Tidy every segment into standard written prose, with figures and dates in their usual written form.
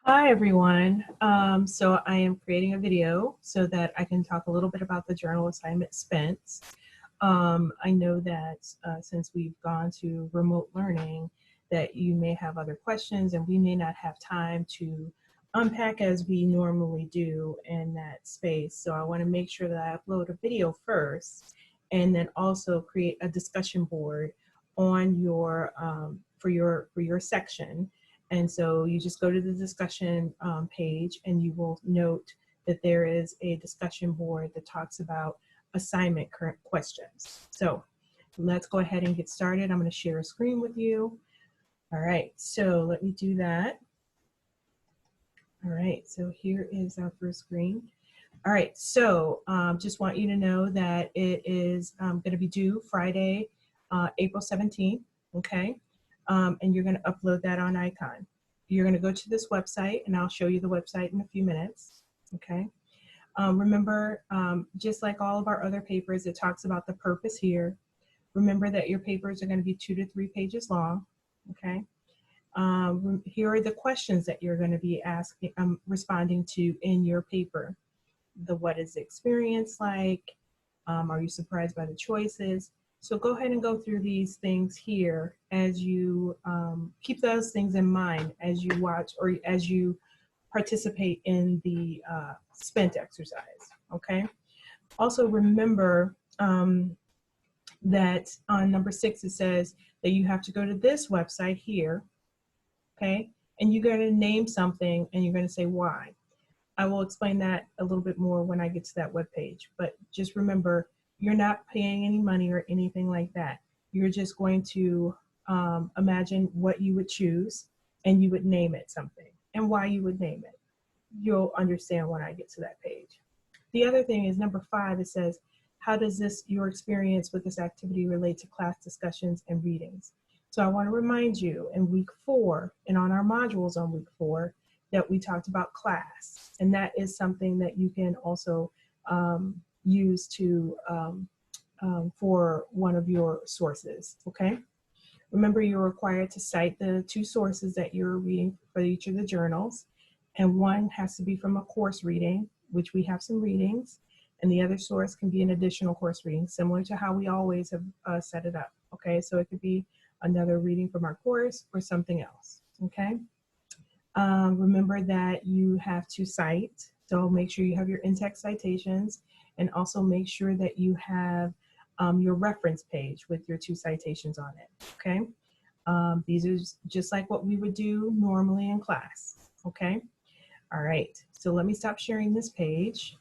Hi everyone. So I am creating a video so that I can talk a little bit about the journal assignment Spence. I know that since we've gone to remote learning that you may have other questions and we may not have time to unpack as we normally do in that space. So I want to make sure that I upload a video first and then also create a discussion board on your for your section. And so you just go to the discussion page and you will note that there is a discussion board that talks about assignment current questions. So let's go ahead and get started. I'm going to share a screen with you. All right, so let me do that. All right, so here is our first screen. All right, so just want you to know that it is going to be due Friday, April 17th, okay? And you're going to upload that on Icon. You're going to go to this website, and I'll show you the website in a few minutes, okay? Remember, just like all of our other papers, it talks about the purpose here. Remember that your papers are going to be 2 to 3 pages long, okay? Here are the questions that you're going to be asking, responding to in your paper. The what is the experience like? Are you surprised by the choices? So go ahead and go through these things here as you keep those things in mind as you watch or as you participate in the SPENT exercise, okay? Also remember that on number 6 it says that you have to go to this website here, okay? And you're gonna name something and you're gonna say why. I will explain that a little bit more when I get to that webpage, but just remember, you're not paying any money or anything like that. You're just going to imagine what you would choose and you would name it something and why you would name it. You'll understand when I get to that page. The other thing is number 5, it says, how does your experience with this activity relate to class discussions and readings? So I want to remind you in week 4 and on our modules on week 4 that we talked about class, and that is something that you can also use to for one of your sources, okay? Remember, you're required to cite the 2 sources that you're reading for each of the journals, and one has to be from a course reading, which we have some readings, and the other source can be an additional course reading, similar to how we always have set it up, okay? So it could be another reading from our course or something else, okay? Remember that you have to cite, so make sure you have your in-text citations, and also make sure that you have your reference page with your 2 citations on it, okay? These are just like what we would do normally in class, okay? All right, so let me stop sharing this page,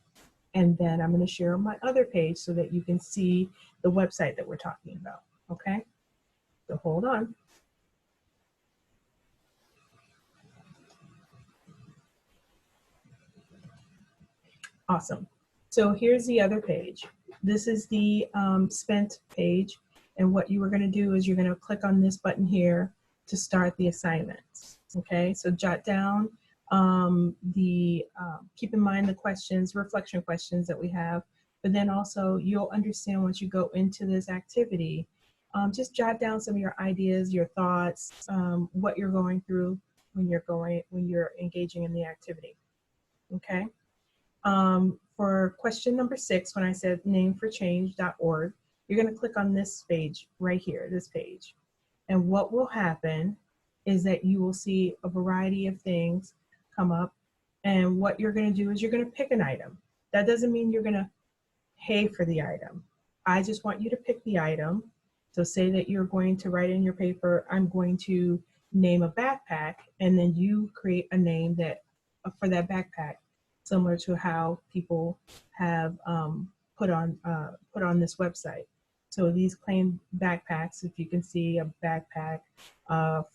and then I'm going to share my other page so that you can see the website that we're talking about, okay? So hold on. Awesome. So here's the other page. This is the spent page. And what you are going to do is you're going to click on this button here to start the assignments. Okay, so jot down keep in mind the questions, reflection questions that we have, but then also you'll understand once you go into this activity, just jot down some of your ideas, your thoughts, what you're going through when you're engaging in the activity. Okay. For question number 6, when I said nameforchange.org, you're going to click on this page right here, this page. And what will happen is that you will see a variety of things come up. And what you're going to do is you're going to pick an item. That doesn't mean you're going to pay for the item. I just want you to pick the item. So say that you're going to write in your paper, I'm going to name a backpack, and then you create a name that for that backpack, similar to how people have put on this website. So these claim backpacks, if you can see a backpack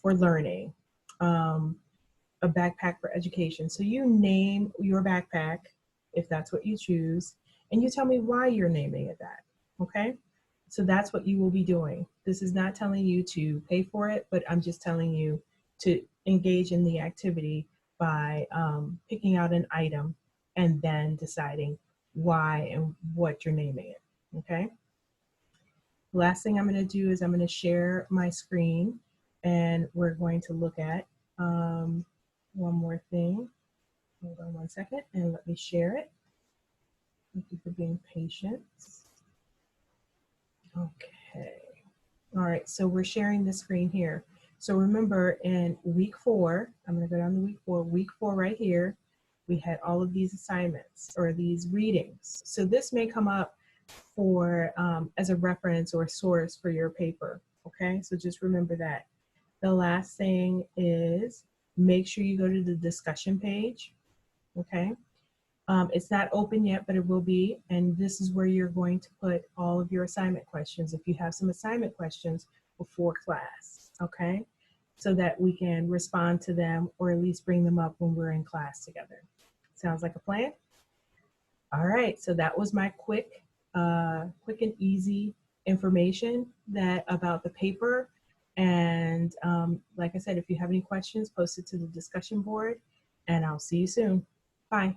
for learning, a backpack for education. So you name your backpack, if that's what you choose, and you tell me why you're naming it that, okay? So that's what you will be doing. This is not telling you to pay for it, but I'm just telling you to engage in the activity by picking out an item and then deciding why and what you're naming it, okay? Last thing I'm going to do is I'm going to share my screen, and we're going to look at one more thing. Hold on one second and let me share it. Thank you for being patient. Okay. All right, so we're sharing the screen here. So remember in week 4, I'm going to go down to week 4 right here, we had all of these assignments or these readings. So this may come up for as a reference or a source for your paper. Okay, so just remember that. The last thing is make sure you go to the discussion page. Okay, it's not open yet, but it will be. And this is where you're going to put all of your assignment questions. If you have some assignment questions before class, okay? So that we can respond to them or at least bring them up when we're in class together. Sounds like a plan? All right, so that was my quick and easy information about the paper. And like I said, if you have any questions, post it to the discussion board and I'll see you soon. Bye.